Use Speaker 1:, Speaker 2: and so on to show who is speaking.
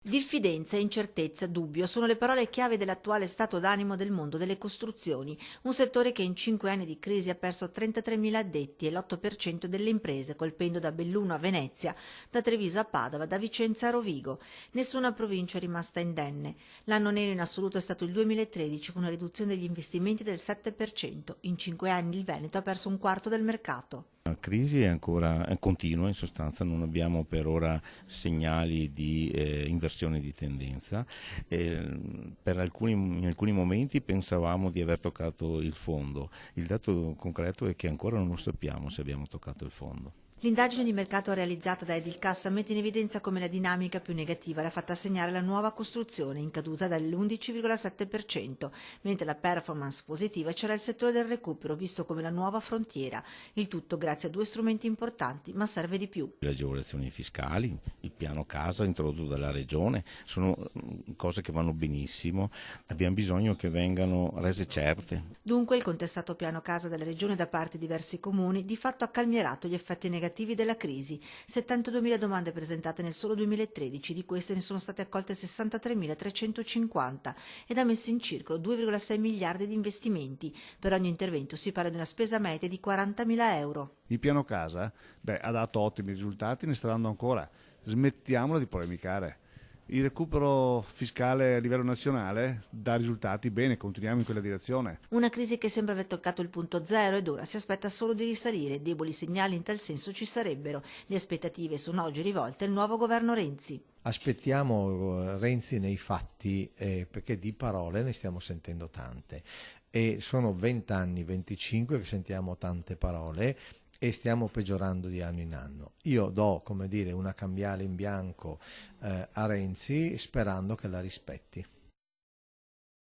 Speaker 1: Diffidenza, incertezza, dubbio sono le parole chiave dell'attuale stato d'animo del mondo delle costruzioni, un settore che in 5 anni di crisi ha perso 33.000 addetti e l'8% delle imprese, colpendo da Belluno a Venezia, da Treviso a Padova, da Vicenza a Rovigo. Nessuna provincia è rimasta indenne. L'anno nero in assoluto è stato il 2013, con una riduzione degli investimenti del 7%. In 5 anni il Veneto ha perso un quarto del mercato.
Speaker 2: La crisi è continua, in sostanza non abbiamo per ora segnali di inversione di tendenza. In alcuni momenti pensavamo di aver toccato il fondo, il dato concreto è che ancora non lo sappiamo se abbiamo toccato il fondo.
Speaker 1: L'indagine di mercato realizzata da Edilcassa mette in evidenza come la dinamica più negativa l'ha fatta segnare la nuova costruzione, in caduta dall'11,7%, mentre la performance positiva c'era il settore del recupero, visto come la nuova frontiera. Il tutto grazie a due strumenti importanti, ma serve di più.
Speaker 2: Le agevolazioni fiscali, il piano casa introdotto dalla Regione, sono cose che vanno benissimo, abbiamo bisogno che vengano rese certe.
Speaker 1: Dunque il contestato piano casa della Regione da parte di diversi comuni di fatto ha calmierato gli effetti negativi della crisi. 72.000 domande presentate nel solo 2013, di queste ne sono state accolte 63.350 ed ha messo in circolo 2,6 miliardi di investimenti. Per ogni intervento si parla di una spesa media di 40.000 euro.
Speaker 3: Il piano casa ha dato ottimi risultati, ne sta dando ancora. Smettiamola di polemicare. Il recupero fiscale a livello nazionale dà risultati, bene, continuiamo in quella direzione.
Speaker 1: Una crisi che sembra aver toccato il punto zero ed ora si aspetta solo di risalire. Deboli segnali in tal senso ci sarebbero. Le aspettative sono oggi rivolte al nuovo governo Renzi.
Speaker 4: Aspettiamo Renzi nei fatti, perché di parole ne stiamo sentendo tante e sono 20 anni, 25 che sentiamo tante parole e stiamo peggiorando di anno in anno. Io do, come dire, una cambiale in bianco a Renzi sperando che la rispetti.